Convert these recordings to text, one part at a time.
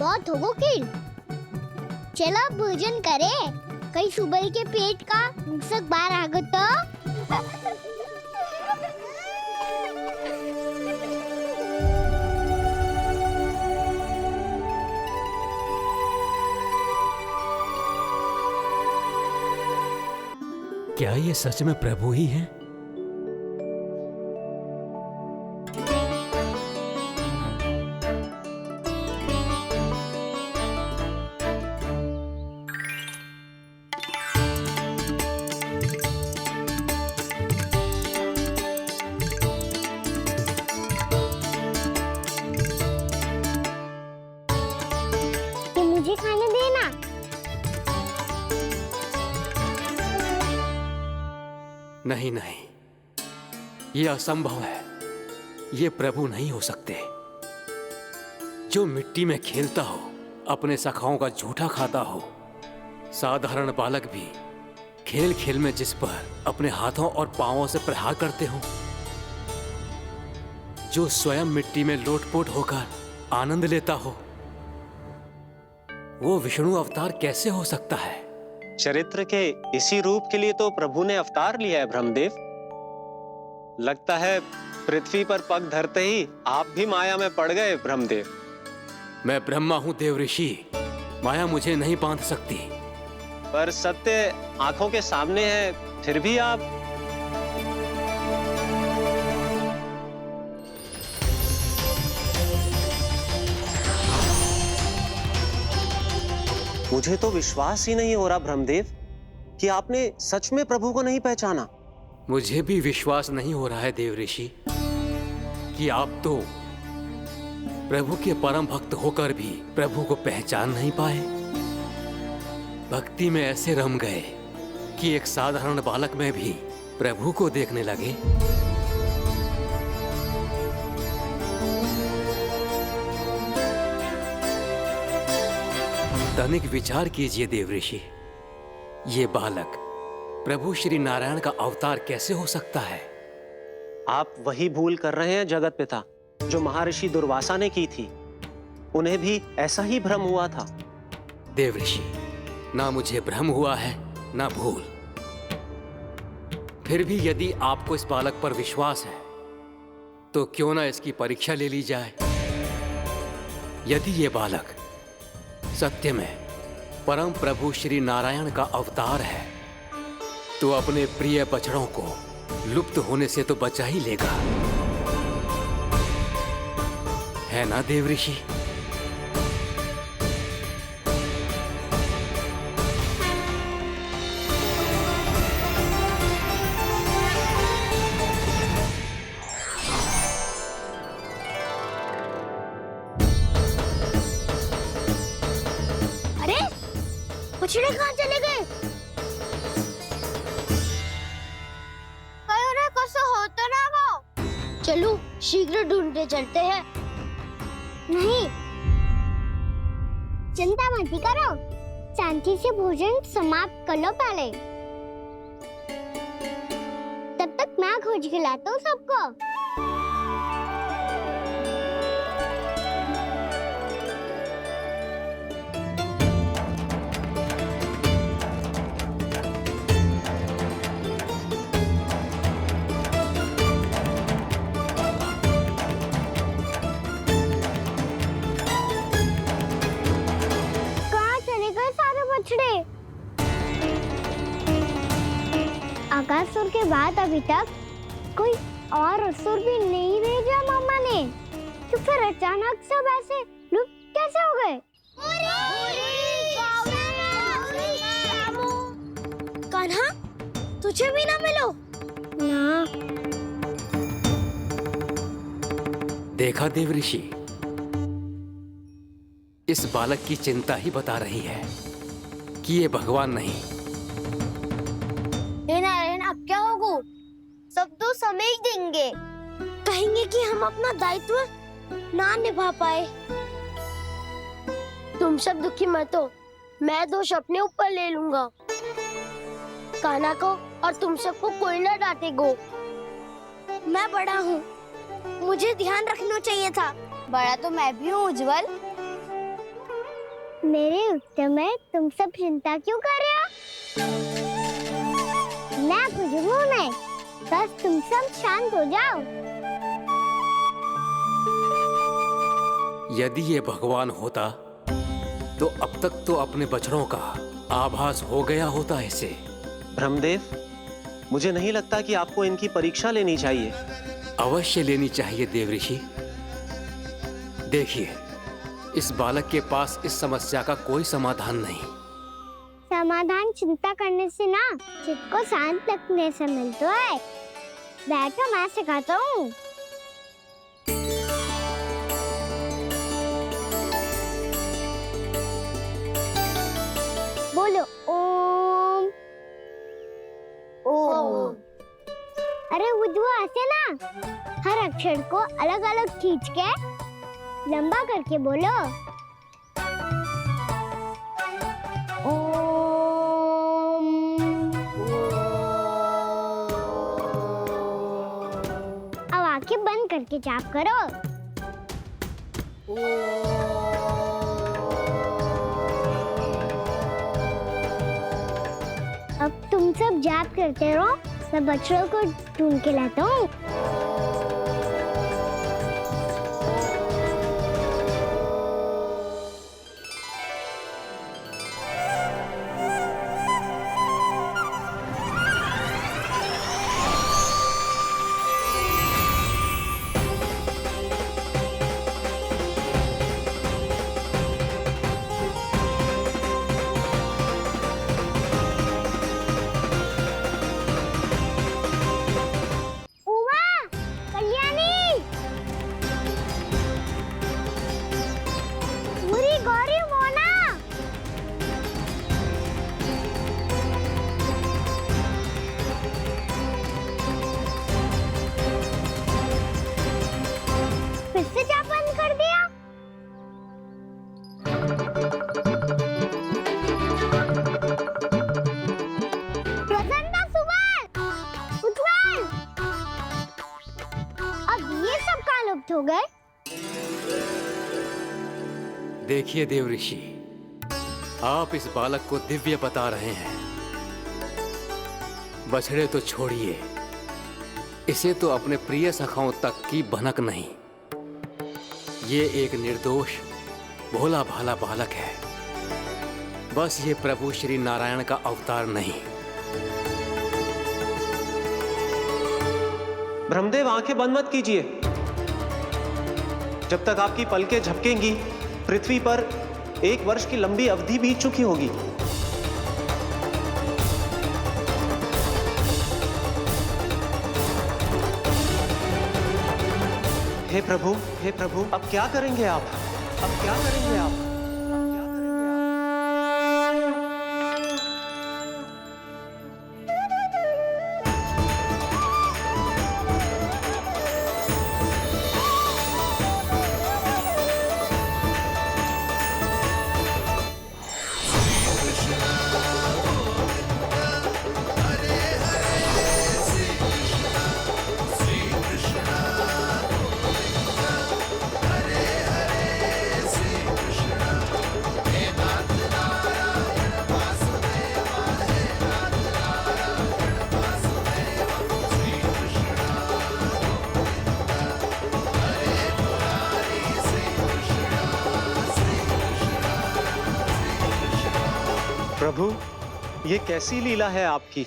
बहुत हो वकील। चलो भोजन करे, कहीं सुबह के पेट का मुसक बाहर आ गो तो। क्या ये सच में प्रभु ही हैं? ये मुझे खाने देना। नहीं नहीं, ये असंभव है। ये प्रभु नहीं हो सकते। जो मिट्टी में खेलता हो, अपने सखाओं का झूठा खाता हो, साधारण बालक भी खेल खेल में जिस पर अपने हाथों और पांवों से प्रहार करते हो, जो स्वयं मिट्टी में लोटपोट होकर आनंद लेता हो, वो विष्णु अवतार कैसे हो सकता है? चरित्र के इसी रूप के लिए तो प्रभु ने अवतार लिया है ब्रह्मदेव। लगता है पृथ्वी पर पग धरते ही आप भी माया में पड़ गए ब्रह्मदेव। मैं ब्रह्मा हूं देव ऋषि, माया मुझे नहीं बांध सकती। पर सत्य आंखों के सामने है, फिर भी आप। मुझे तो विश्वास ही नहीं हो रहा ब्रह्मदेव कि आपने सच में प्रभु को नहीं पहचाना। मुझे भी विश्वास नहीं हो रहा है देव ऋषि कि आप तो प्रभु के परम भक्त होकर भी प्रभु को पहचान नहीं पाए। भक्ति में ऐसे रम गए कि एक साधारण बालक में भी प्रभु को देखने लगे। तनिक विचार कीजिए देव ऋषि, ये बालक प्रभु श्री नारायण का अवतार कैसे हो सकता है? आप वही भूल कर रहे हैं जगत पिता, जो महर्षि दुर्वासा ने की थी। उन्हें भी ऐसा ही भ्रम हुआ था। देव ऋषि, ना मुझे भ्रम हुआ है ना भूल। फिर भी यदि आपको इस बालक पर विश्वास है तो क्यों ना इसकी परीक्षा ले ली जाए। यदि ये बालक सत्य में परम प्रभु श्री नारायण का अवतार है तो अपने प्रिय बछड़ों को लुप्त होने से तो बचा ही लेगा, है ना देव ऋषि? बछड़े कहाँ चले गए? हो तो ना वो। चलो शीघ्र ढूंढते चलते हैं। नहीं, चिंता मत करो, शांति से भोजन समाप्त कर लो पहले। तब तक मैं खोज के लाता हूँ सबको। आकासुर के बाद अभी तक कोई और असुर भी नहीं भेजा मामा ने, तो फिर अचानक सब ऐसे लुप्त कैसे हो गए? कान्हा, तुझे भी ना मिलो ना। देखा देव ऋषि, इस बालक की चिंता ही बता रही है कि ये भगवान नहीं। नारायण, अब क्या होगा? सब तो समझ देंगे, कहेंगे कि हम अपना दायित्व ना निभा पाए। तुम सब दुखी मत हो, मैं दोष अपने ऊपर ले लूंगा। कान्हा को और तुम सबको कोई ना डांटेगो। मैं बड़ा हूँ, मुझे ध्यान रखना चाहिए था। बड़ा तो मैं भी हूँ उज्जवल। मेरे उत्तर में तुम सब चिंता क्यों कर रहे हो? मैं कुछ हूँ नहीं, बस तुम सब शांत हो जाओ। यदि ये भगवान होता तो अब तक तो अपने बछड़ों का आभास हो गया होता इसे। ब्रह्मदेव, मुझे नहीं लगता कि आपको इनकी परीक्षा लेनी चाहिए। अवश्य लेनी चाहिए देवऋषि। देखिए, इस बालक के पास इस समस्या का कोई समाधान नहीं। समाधान चिंता करने से ना, चित्त को शांत रखने से मिलता है। बैठो, मैं सिखाता हूँ। बोलो ओम। ओम। अरे उद्वा, ऐसे ना हर अक्षर को अलग अलग खींच के लंबा करके बोलो। ओम। अब आंखें बंद करके जाप करो। अब तुम सब जाप करते रहो, मैं बच्चों को ढूंढ के लाता हूँ। हो गए। देखिए देवऋषि, आप इस बालक को दिव्य बता रहे हैं। बछड़े तो छोड़िए, इसे तो अपने प्रिय सखाओं तक की भनक नहीं। ये एक निर्दोष भोला भाला बालक है। बस ये प्रभु श्री नारायण का अवतार नहीं। ब्रह्मदेव, आंखें बंद मत कीजिए। जब तक आपकी पलकें झपकेंगी, पृथ्वी पर 1 वर्ष की लंबी अवधि बीत चुकी होगी। हे प्रभु, अब क्या करेंगे आप? अब क्या करेंगे आप? प्रभु, ये कैसी लीला है आपकी?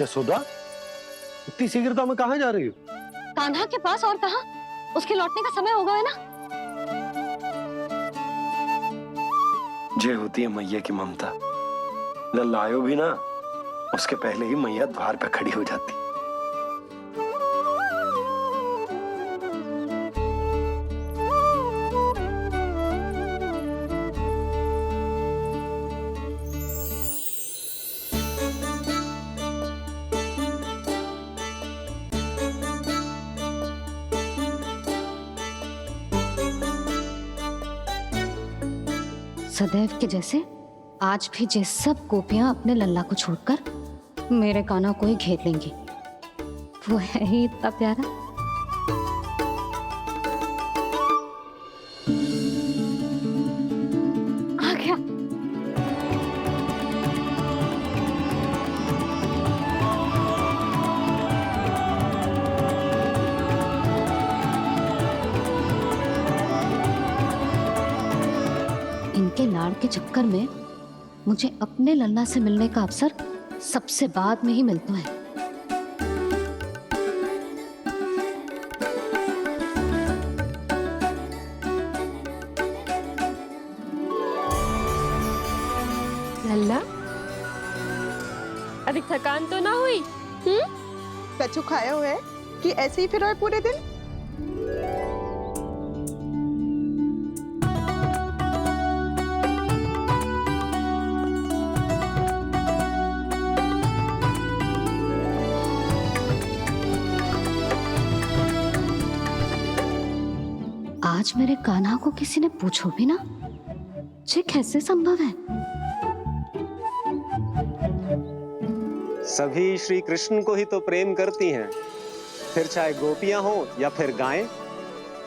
यशोदा, इतनी शीघ्रता में कहाँ जा रही हो? कान्हा के पास, और कहाँ? उसके लौटने का समय हो गया है ना। जय होती है मैया की ममता। लल्लायो भी ना, उसके पहले ही मैया द्वार पे खड़ी हो जाती। सदैव के जैसे आज भी ये सब गोपियां अपने लल्ला को छोड़कर मेरे कान्हा को ही घेर लेंगी। वो है ही इतना प्यारा। आ गया। इनके लाड़ के चक्कर में मुझे अपने लल्ला से मिलने का अवसर सबसे बाद में ही मिलता है। लल्ला, अभी थकान तो ना हुई? कछु खाया हुआ है कि ऐसे ही फिरो है पूरे दिन? आज मेरे कान्हा को किसी ने पूछो भी ना, ये कैसे संभव है? सभी श्री कृष्ण को ही तो प्रेम करती हैं, फिर चाहे गोपियां हो या फिर गायें।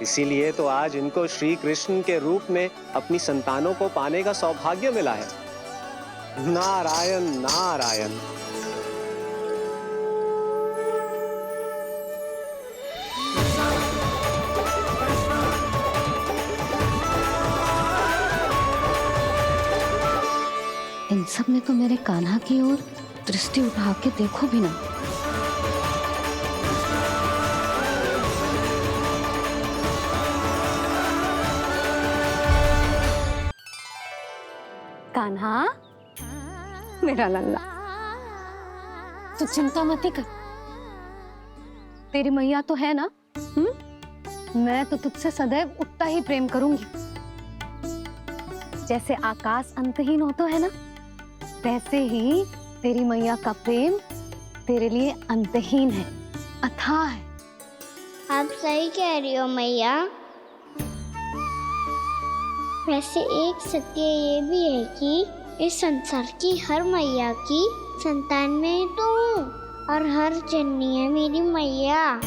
इसीलिए तो आज इनको श्री कृष्ण के रूप में अपनी संतानों को पाने का सौभाग्य मिला है। नारायण नारायण। इन सब ने तो मेरे कान्हा की ओर दृष्टि उठा के देखो भी ना। कान्हा, मेरा लल्ला, तू चिंता मत कर। तेरी मैया तो है ना? मैं तो तुझसे सदैव उतना ही प्रेम करूंगी। जैसे आकाश अंतहीन होता है ना, वैसे ही तेरी मैया का प्रेम तेरे लिए अंतहीन है, अथाह है। आप सही कह रही हो मैया। वैसे एक सत्य ये भी है कि इस संसार की हर मैया की संतान में तो हूँ, और हर जननी है मेरी मैया।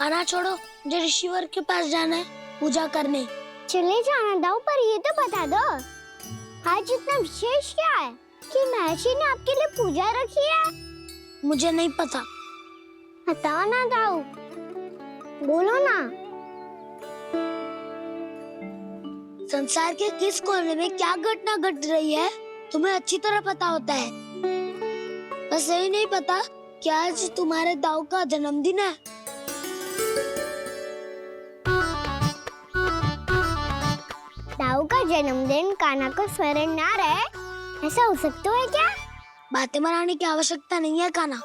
खाना छोड़ो, मुझे ऋषिवर के पास जाना है पूजा करने। चले जाना दाऊ, पर ये तो बता दो आज इतना विशेष क्या है कि महर्षि ने आपके लिए पूजा रखी है? मुझे नहीं पता। बताओ ना दाऊ, बोलो ना। संसार के किस कोने में क्या घटना घट रही है तुम्हें अच्छी तरह पता होता है। बस यही नहीं पता कि आज तुम्हारे दाऊ का जन्मदिन है। दाऊ का जन्मदिन कान्हा को स्मरण ना रहे, ऐसा हो सकता है क्या? बातें बनाने की आवश्यकता नहीं है कान्हा।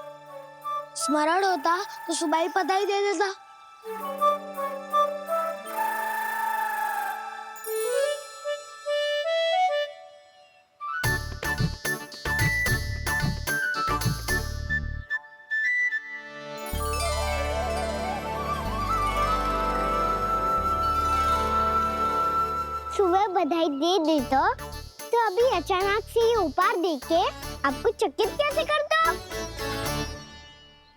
स्मरण होता तो सुबह ही पता ही दे देता। सुबह बधाई दे दी तो अभी अचानक से ये उपहार देख के आपको चकित कैसे कर दो?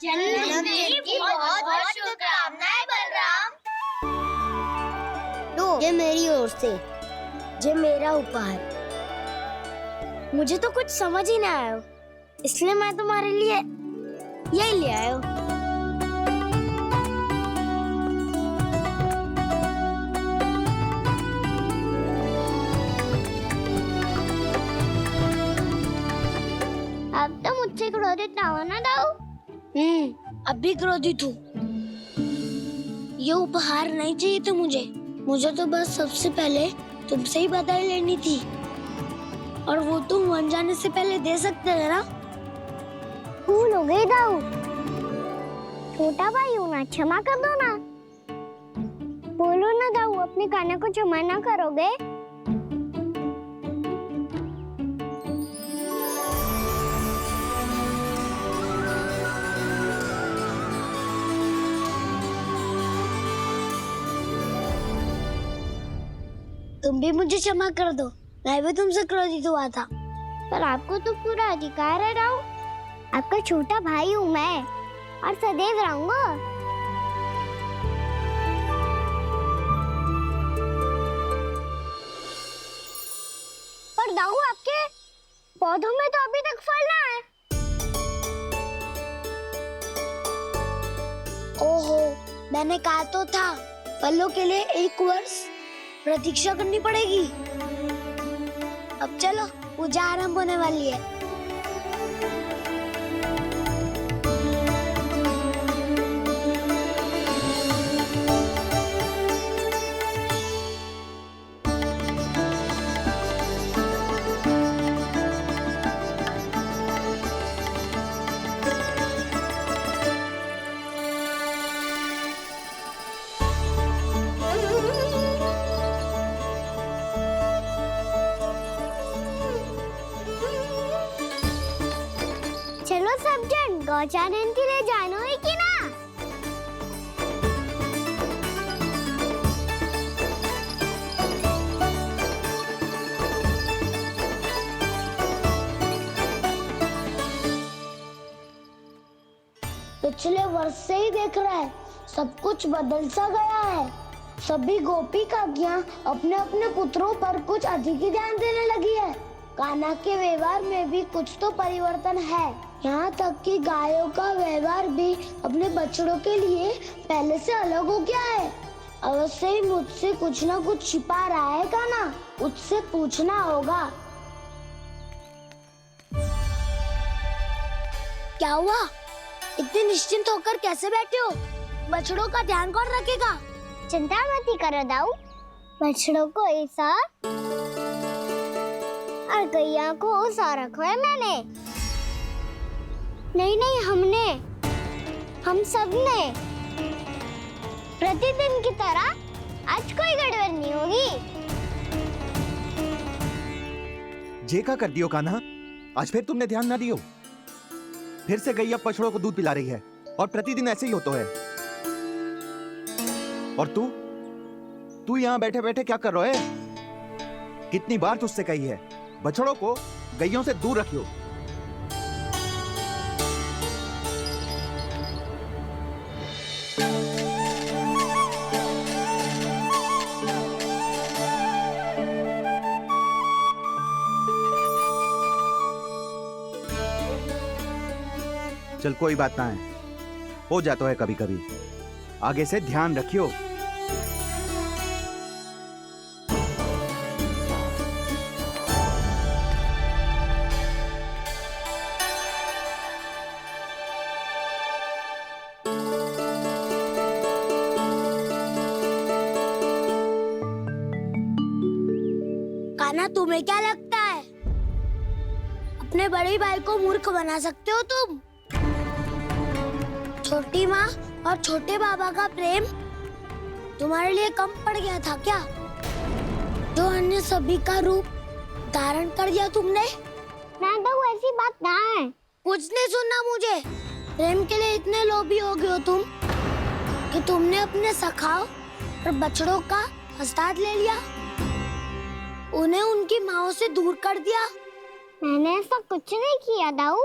जन्मदिन की बहुत-बहुत शुभकामनाएं बलराम। लो, ये मेरी ओर से, ये मेरा उपहार। मुझे तो कुछ समझ ही ना आया, इसलिए मैं तुम्हारे लिए यही ले आया हूँ। अब तो मुझसे क्रोधित ना हो ना दाऊ। अब भी क्रोधित हूँ। ये उपहार नहीं चाहिए था मुझे तो बस सबसे पहले तुमसे ही बधाई लेनी थी, और वो तुम बन जाने से पहले दे सकते थे ना। भूल हो गई दाऊ। छोटा भाई हूँ ना, क्षमा कर दो ना। बोलो ना दाऊ, अपने कान्हा को क्षमा ना करोगे? तुम भी मुझे क्षमा कर दो, मैं भी तुमसे क्रोधित हुआ था। पर आपको तो पूरा अधिकार है दाऊ। आपका छोटा भाई हूँ मैं और सदैव रहूंगा। पर दाऊ, आपके पौधों में तो अभी तक फल ना है। ओहो, मैंने कहा तो था फलों के लिए 1 वर्ष प्रतीक्षा करनी पड़ेगी। अब चलो, पूजा आरंभ होने वाली है। चलो सब जन गौचारण के लिए जानो है कि ना? पिछले वर्ष से ही देख रहा है, सब कुछ बदल सा गया है। सभी गोपी काकियां अपने अपने पुत्रों पर कुछ अधिक ही ध्यान देने लगी है। कान्हा के व्यवहार में भी कुछ तो परिवर्तन है। यहाँ तक कि गायों का व्यवहार भी अपने बछड़ों के लिए पहले से अलग हो गया है। अवश्य ही मुझसे कुछ ना कुछ छिपा रहा है कान्हा, उससे पूछना होगा। क्या हुआ? इतने निश्चिंत होकर कैसे बैठे हो? बछड़ों का ध्यान कौन रखेगा? चिंता मत करो दाऊ, बछड़ों को ऐसा और गैया को ऐसा रखो है मैंने। नहीं, हम सब ने प्रतिदिन की तरह आज कोई गड़बड़ नहीं होगी। जे का कर दियो कान्हा, आज फिर तुमने ध्यान ना दियो। फिर से गैया बछड़ों को दूध पिला रही है और प्रतिदिन ऐसे ही होता है। और तू यहाँ बैठे बैठे क्या कर रहा है? कितनी बार तुझसे कही है, बछड़ों को गैयों से दूर रखियो। चल कोई बात ना है, हो जाता है कभी कभी। आगे से ध्यान रखियो। कान्हा, तुम्हें क्या लगता है अपने बड़े भाई को मूर्ख बना सकते हो तुम? छोटी माँ और छोटे बाबा का प्रेम तुम्हारे लिए कम पड़ गया था क्या? जो अन्य सभी का रूप धारण कर दिया तुमने? ना तो ऐसी बात ना है। कुछ नहीं सुनना मुझे। प्रेम के लिए इतने लोभी हो गए हो तुम कि तुमने अपने सखाओ और बछड़ों का हस्ताक्षर ले लिया, उन्हें उनकी माँओं से दूर कर दिया। मैंने ऐसा कुछ नहीं किया दाऊ,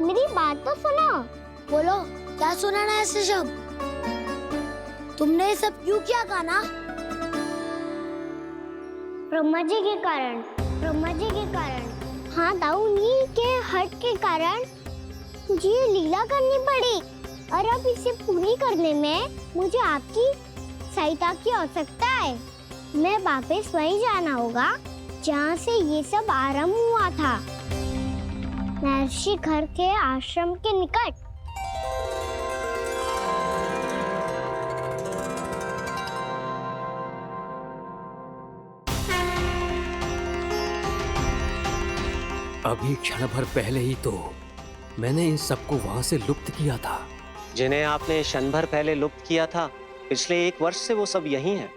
मेरी बात तो सुनो। बोलो, क्या सुनाना है ऐसे शब्द? तुमने ये सब क्यों किया कान्हा? ब्रह्मा जी के कारण। हाँ दाऊ, नी के हट के कारण मुझे ये लीला करनी पड़ी और अब इसे पूरी करने में मुझे आपकी सहायता की आवश्यकता है। मैं वापस वहीं जाना होगा जहाँ से ये सब आरंभ हुआ था, महर्षि घर के आश्रम के निकट। अभी क्षण भर पहले ही तो मैंने इन सबको वहां से लुप्त किया था। जिन्हें आपने क्षण भर पहले लुप्त किया था, पिछले 1 वर्ष से वो सब यही हैं।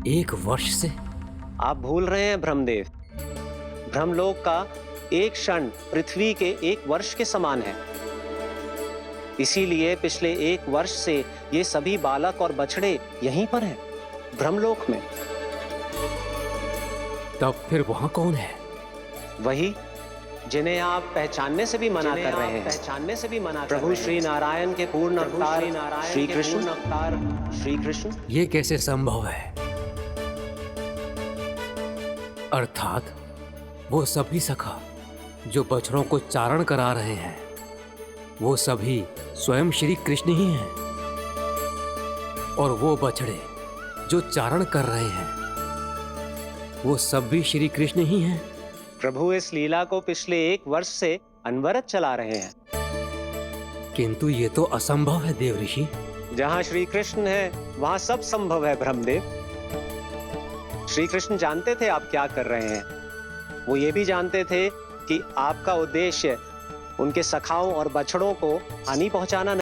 1 वर्ष से? आप भूल रहे हैं ब्रह्मदेव। ब्रह्मलोक का एक क्षण पृथ्वी के 1 वर्ष के समान है। इसीलिए पिछले 1 वर्ष से ये सभी बालक और बछड़े यहीं पर हैं, ब्रह्मलोक में। तब फिर वहां कौन है? वही जिन्हें आप पहचानने से भी मना कर रहे हैं। प्रभु श्री नारायण के पूर्ण अवतार श्री कृष्ण। ये कैसे संभव है? अर्थात वो सभी सखा जो बछड़ों को चारण करा रहे हैं, वो सभी स्वयं श्री कृष्ण ही हैं। और वो बछड़े जो चारण कर रहे हैं, वो सब भी श्री कृष्ण ही हैं। प्रभु इस लीला को पिछले 1 वर्ष से अनवरत चला रहे हैं। किंतु ये तो असंभव है देव ऋषि। जहाँ श्री कृष्ण है वहाँ सब संभव है ब्रह्मदेव। श्री कृष्ण जानते थे आप क्या कर रहे हैं। वो ये भी जानते थे कि आपका उद्देश्य उनके सखाओं और बछड़ों को हानि पहुंचाना